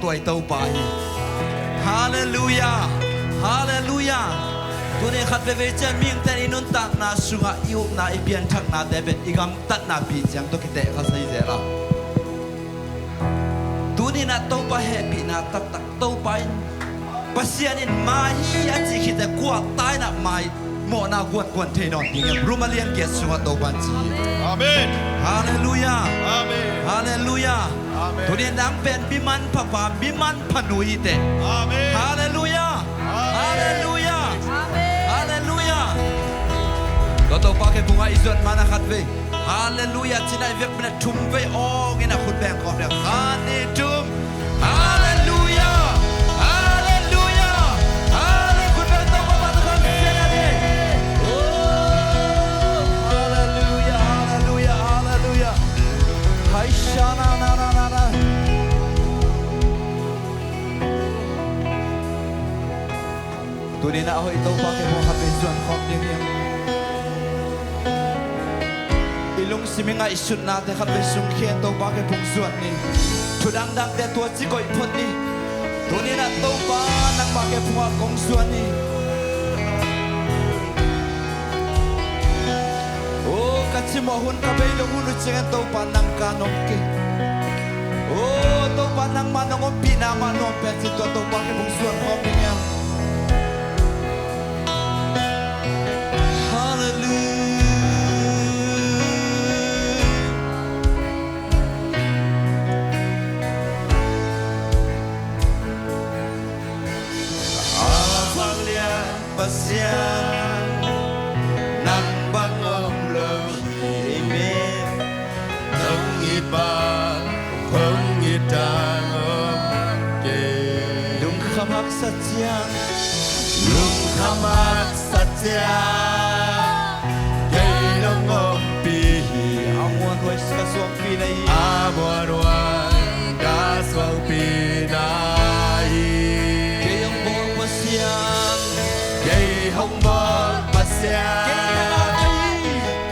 tuổi tàu bài Hallelujah Hallelujah tôi này khát về chân miếng tên inun tát na sunga yêu na ibian thắc na debet igam tát na bị chẳng tôi kể khá say dễ la tôi này na tàu bài happy na tát tát tàu bài pasian in mai anh chỉ khi ta quạt tai na mai mỏ na quạt thế nọ thì em rumalian kiệt sunga tàu bài chi Amen. Hallelujah Amen. Hallelujah Amen. tôi này đang bên biman papa biman panui te Amen. Hallelujah Hallelujah Amen. Hallelujah có tàu ba cái bunga izuan mana khát về Hallelujah chỉ này việc mình thum về o nghe là khut bèn còn được Hallelujah Hallelujah Hallelujah Hallelujah khut bèn tàu ba tàu khát về đây Oh Hallelujah Hallelujah Hallelujah Hai shana na na na na tôi đi nào hỏi tàu ba cái bunga khát về izuan khom như em ilung siminga isut na te khat ve sung khian to ba ke phung suat ni thudang dang te tua chi koi phot ni to ni na to ba nang ba ke phunga kong suat ni o ka chi mo hun ka be lo hun cheng to ba nang ka nom ke o to ba nang ma nong pi na ma no pe chi to ba ke phung suat khom ni ya Pasian nang bangom lo imen Nông nghiệp ban không nghiệp trang ôm kề dung khamak satyang Lung khamat satya Gây nông ôm pi amon hoy ska suang pi nei Abuan wan Đã xuang pi nai kayong bong pasian Gây hông bon pasya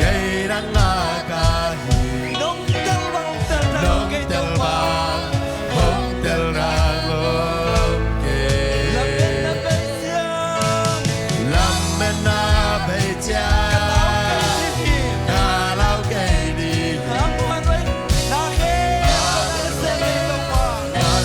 Gây nang akahi nong tel bang tel Nông rang kay tel tong ba bang Hông tel rang ôm kề lam na pasian Lâm bên na bê cha Cả lao cây đi amon hoy na ke se kay tong ba Ngon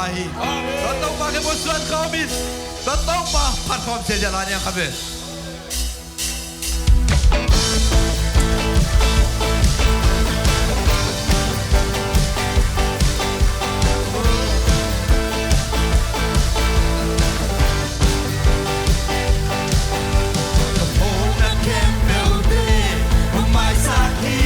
Datang pakai musuhan kami. Datang pa platform saya jalannya kami. Hãy subscribe cho kênh Ghiền Mì Gõ để không bỏ lỡ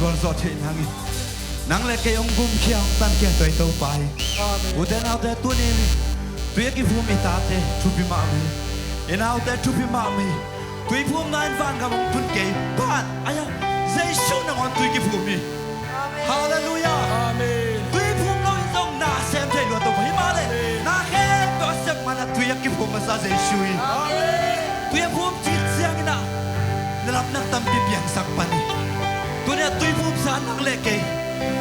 gol zo the nangi nang le ke ong gum khiang tan ke toi to pai u te nau te tu ni tu ki phu mi ta te tu pi ma mi e nau te tu pi ma mi tu phu ngan van ga mong tun ke pan aya Giêsu na ngon tu ki phu mi hallelujah Amen. tu phu noi zong na sem te lo to hi ma le na he to sep ma na tu ki phu ma sa Giêsu tu phu chi chiang na nalap nak tam pi piang sak pani tu ne tu phu sa nak le ke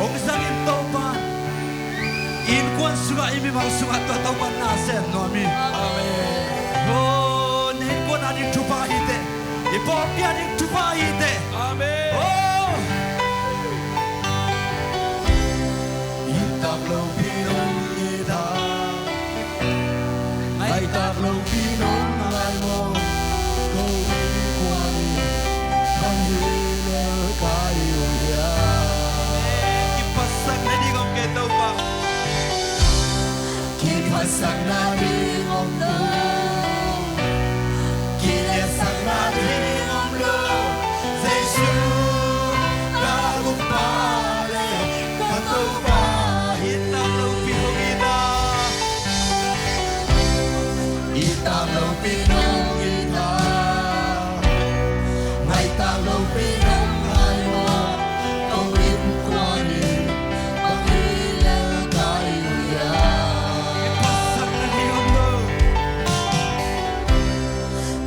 ong sang in to pa in kwan suga imi mang suga to to man na sem no mi Amen. oh ne kwan ani tu pa ite i po pi ani tu pa ite Amen. oh Itak lâu pinong ita, ay tak lâu pinong ay mo, câu quan bằng hila kayo ya. ki pasak na di gom ke to pa Kipasak na di ngomlo, kinesak na di ngomlo, Giêsu đã gục pare katupa. ita lo pi ho ita Itang lâu pinong ita, ngay tang lâu pinong ay mo, tawid ko ni pakilang kayo ya. pasak na di gom lo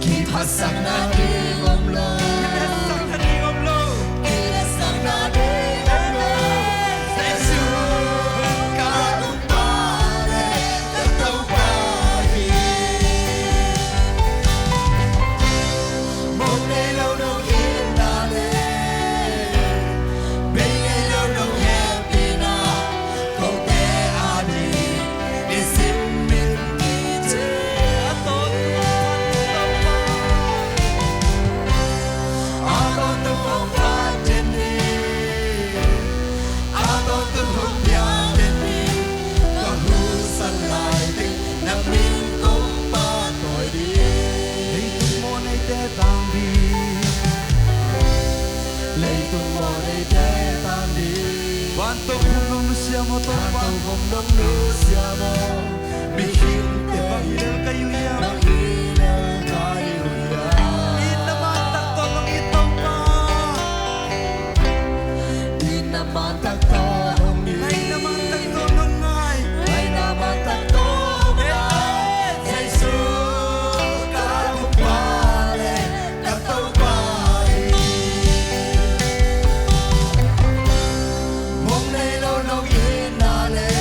Kipasak na di ngomlo, pasak na di gom lo kinesak na di ngomlo, Giêsu kagumpare katupahi. Mong nay lâu nung hinale, bingay lâu nung happy na, kung te ani, isimin kiti. Ako tuhong patini, ako tuhong yatini, kahusan lighting, namin kong patoy di. ei tu mo nei te tang di Lấy tung mô đầy thế tan đi, ban to khum long lu sia mo to Hàn pa tàu không đông nữ xia mô, bị khinh tế bang hiền, il kayu ya nang hilang kayo ya. in na man tak to long itong pa Di naman tagtong ni, nay na man tak to long ngai ay naman tagtong na. Giêsu kagumpare katupahi. Mong nay lâu nung hinale,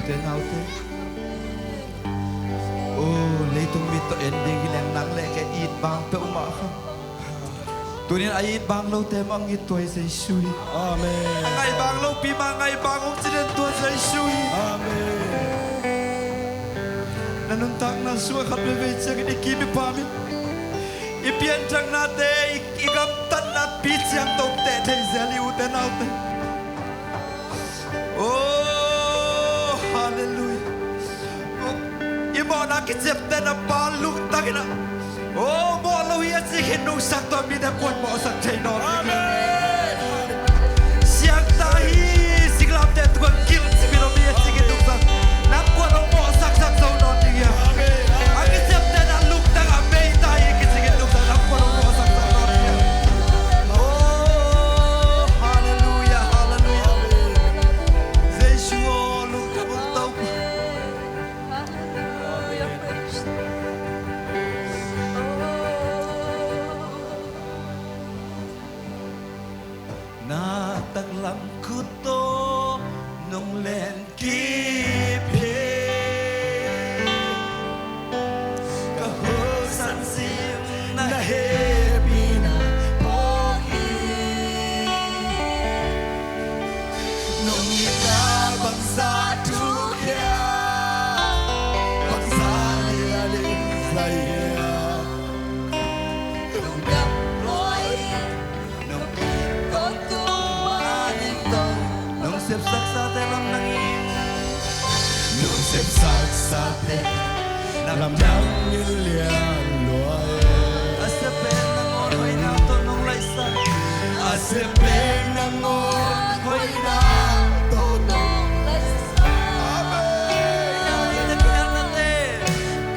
te ngau te ô lấy tung mit to ending gilang nang le ke eat bang pe uma kha tunin ai eat bang lo te mang it toy sei sui Amen. ngai bang lo pi ma ngai bang om chinen to sei sui Amen. nanun tak na suwa khat be chak ni ki mi pa mi ipian chang na te igam tan na pi chiang to te te zeli u te nau te oh hallelujah imo na ki chep te na pa luk takina oh mo lo hi chi hin nu sak to mi da kon mo sak chei no Amen. siang ta hi siglam te tu kil chi mi ro mi chi ki tu sak na ko no mo sak sak so no ti ya aki chep te na luk ta ga me ta hi ki chi ki tu sak na ko no mo sak sak no ti ya oh hallelujah hallelujah Jesu lu ta bu tau na taglam kuto nung len kipe kahusan sim na hebi na pogi nung itabang sa tukya Pagsalin saya. nung daploy nung nung sipsak sa telang nangin Nung xếp xác xa thế làm đắng như liền loài. asapel ng onoy na to nung laisa Asepin ng ngon hoy na tonong.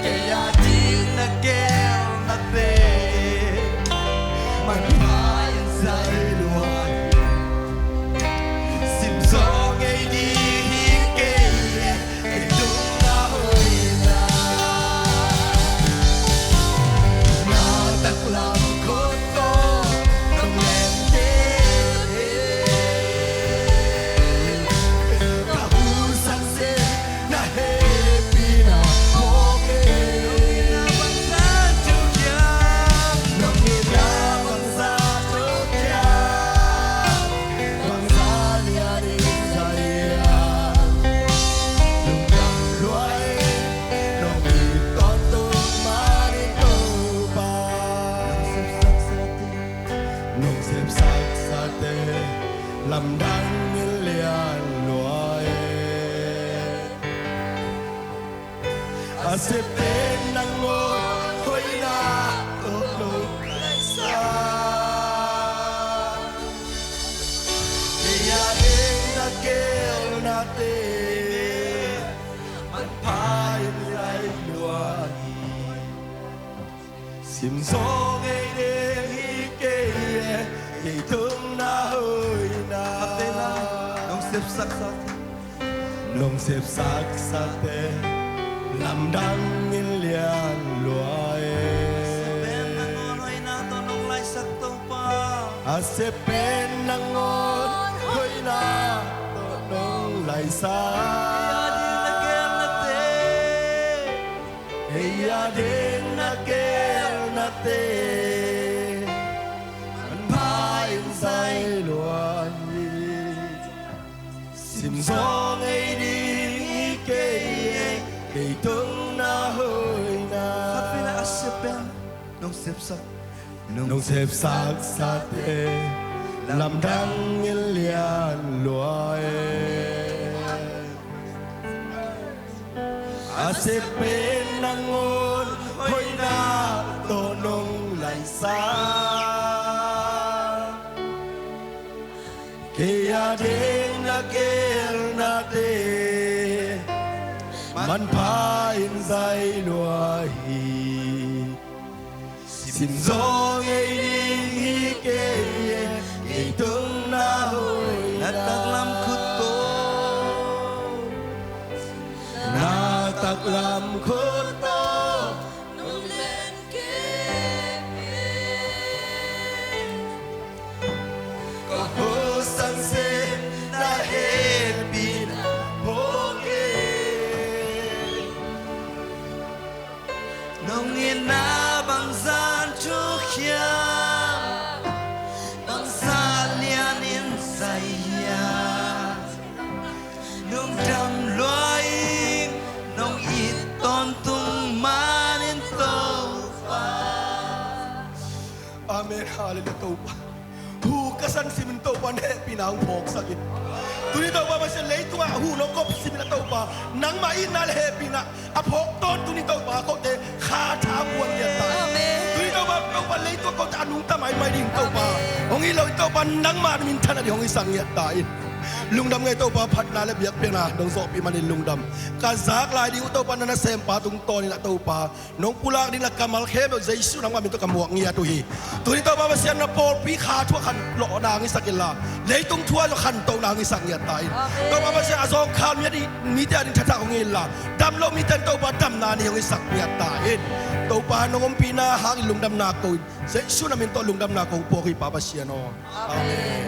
kaya di nagel nate Magpayan sa iluwan. simsong ay di higay itong nahoy na Nataklam ko to ng lente. Kahusan sin na happy na okay. nabang sa tugyang Nung inabang sa tukyan, mangsalianin sa iya. Nung damloy, nung itotong marito pa. Nung sipsak sa te, lamdang milian loy. Asipin ng hoy na tulog sa. Kaya rin nagkil natin, magpayin ay luwagi. Simsong ay dihike, itong nahoy na. nung sipsak sa Nung sipsak sa te, lamdang ilian luay. ben ng onoy na to nung laisa to pa Asipin ng ngon, hoy na, tonong laysa. Iya din nagel nate, manpain sa'y luwan. Simsong ay di ikay, kay itong nahoy na. nung sipsak Nung sipsak sa te, lamdang ilian luay. Asipin ng ngon, hoy na, tonong laysa. Kaya din nagil natin, manpain sa'y luwahi. Simsong ay hikay, itong nahoy na. nataglam kuto Nataklam ko to, kahusan sin na happy na okay. na to pa. Hukasan si min to pa ne pinahupok sakit. Tuni to pa masya leito nga hulong ko si min to pa nang mainal happy na apok ton tuni to pa ko te khatabuan ya ta. Amen. Tuni to pa leito ko ta anung tamay mai ding to pa. Ong ilaw to pa nang ma min thana di ong isang ya ta. Lungdam ngay to pa phat na le biak pe na dong so pi manin lungdam ka zak lai di to pa na sem pa tung to ni na to pa nong pulak din la kamal khe be jesu nang ma min to kamuak ngia to hi tu ni to pa ba sian na por pi kha thua khan lo na ngi sakila le tung thua lo khan to na ngi sak ngia tai to pa ba sia azong khan mi di mi ta din thata ngi la dam lo mi tan to pa dam na ni ngi sak ngia tai to pa nong pi na hang lungdam na ko jesu na min to lungdam na ko po ki pa ba sia no amen